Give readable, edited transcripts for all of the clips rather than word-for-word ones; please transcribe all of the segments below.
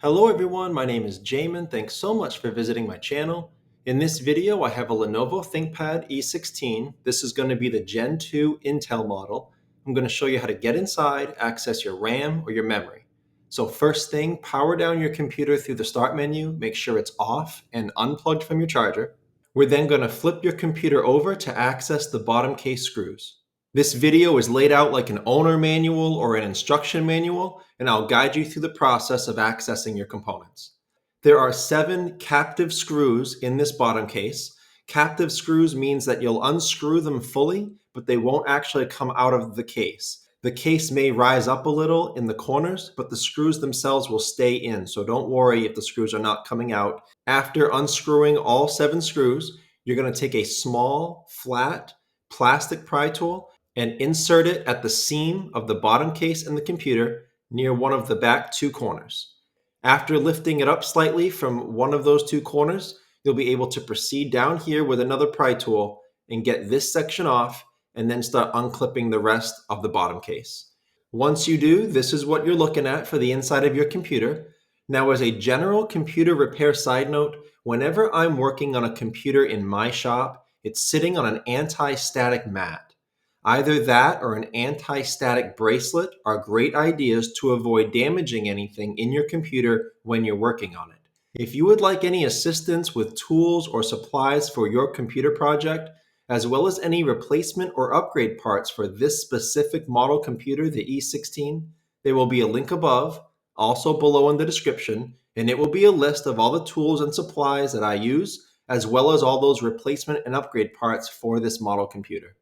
Hello everyone, my name is Jamin. Thanks so much for visiting my channel. In this video, I have a Lenovo ThinkPad E16. This is going to be the Gen 2 Intel model. I'm going to show you how to get inside, access your RAM or your memory. So first thing, power down your computer through the start menu, make sure it's off and unplugged from your charger. We're then going to flip your computer over to access the bottom case screws. This video is laid out like an owner manual or an instruction manual, and I'll guide you through the process of accessing your components. There are 7 captive screws in this bottom case. Captive screws means that you'll unscrew them fully, but they won't actually come out of the case. The case may rise up a little in the corners, but the screws themselves will stay in, so don't worry if the screws are not coming out. After unscrewing all 7 screws, you're going to take a small, flat, plastic pry tool and insert it at the seam of the bottom case in the computer near one of the back 2 corners. After lifting it up slightly from one of those 2 corners, you'll be able to proceed down here with another pry tool and get this section off and then start unclipping the rest of the bottom case. Once you do, this is what you're looking at for the inside of your computer. Now, as a general computer repair side note, whenever I'm working on a computer in my shop, it's sitting on an anti-static mat. Either that or an anti-static bracelet are great ideas to avoid damaging anything in your computer when you're working on it. If you would like any assistance with tools or supplies for your computer project, as well as any replacement or upgrade parts for this specific model computer, the E16, there will be a link above, also below in the description, and it will be a list of all the tools and supplies that I use, as well as all those replacement and upgrade parts for this model computer.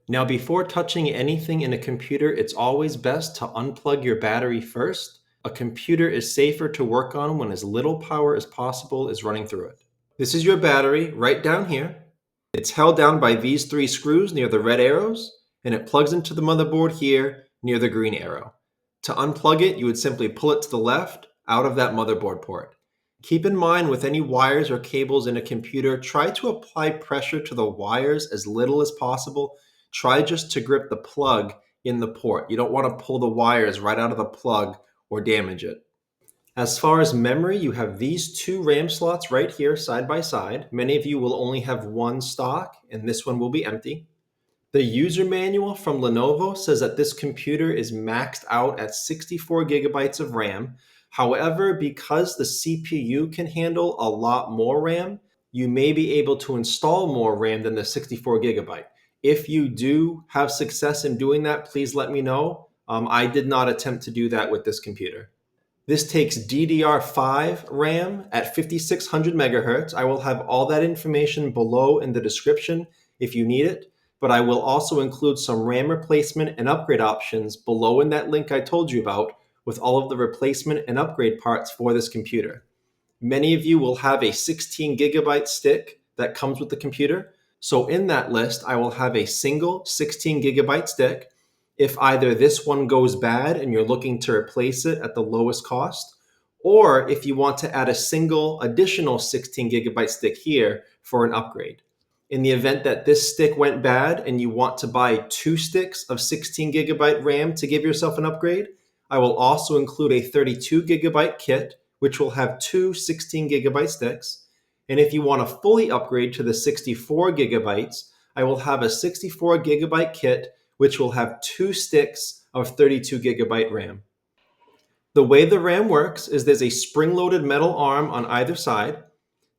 Now, before touching anything in a computer, it's always best to unplug your battery first. A computer is safer to work on when as little power as possible is running through it. This is your battery right down here. It's held down by these 3 screws near the red arrows, and it plugs into the motherboard here near the green arrow. To unplug it, you would simply pull it to the left out of that motherboard port. Keep in mind with any wires or cables in a computer, try to apply pressure to the wires as little as possible. Try just to grip the plug in the port. You don't want to pull the wires right out of the plug or damage it. As far as memory, you have these 2 RAM slots right here side by side. Many of you will only have 1 stock, and this one will be empty. The user manual from Lenovo says that this computer is maxed out at 64 gigabytes of RAM. However, because the CPU can handle a lot more RAM, you may be able to install more RAM than the 64 gigabyte. If you do have success in doing that, please let me know. I did not attempt to do that with this computer. This takes DDR5 RAM at 5600 megahertz. I will have all that information below in the description if you need it, but I will also include some RAM replacement and upgrade options below in that link I told you about with all of the replacement and upgrade parts for this computer. Many of you will have a 16 gigabyte stick that comes with the computer. So in that list, I will have a single 16 gigabyte stick. If either this one goes bad and you're looking to replace it at the lowest cost, or if you want to add a single additional 16 gigabyte stick here for an upgrade. In the event that this stick went bad and you want to buy 2 sticks of 16 gigabyte RAM to give yourself an upgrade, I will also include a 32 gigabyte kit, which will have 2 16 gigabyte sticks. And if you want to fully upgrade to the 64 gigabytes, I will have a 64 gigabyte kit, which will have 2 sticks of 32 gigabyte RAM. The way the RAM works is there's a spring-loaded metal arm on either side.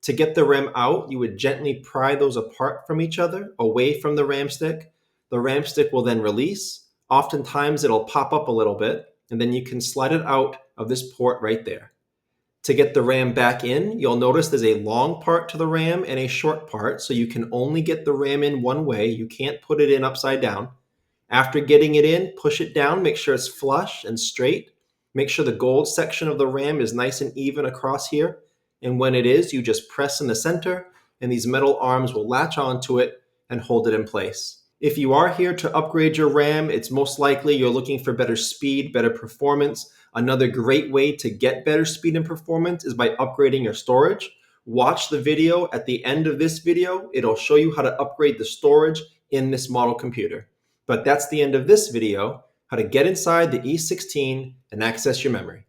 To get the RAM out, you would gently pry those apart from each other, away from the RAM stick. The RAM stick will then release. Oftentimes, it'll pop up a little bit, and then you can slide it out of this port right there. To get the RAM back in, you'll notice there's a long part to the RAM and a short part, so you can only get the RAM in one way. You can't put it in upside down. After getting it in, push it down, make sure it's flush and straight. Make sure the gold section of the RAM is nice and even across here. And when it is, you just press in the center, and these metal arms will latch onto it and hold it in place. If you are here to upgrade your RAM, it's most likely you're looking for better speed, better performance. Another great way to get better speed and performance is by upgrading your storage. Watch the video at the end of this video. It'll show you how to upgrade the storage in this model computer. But that's the end of this video, how to get inside the E16 and access your memory.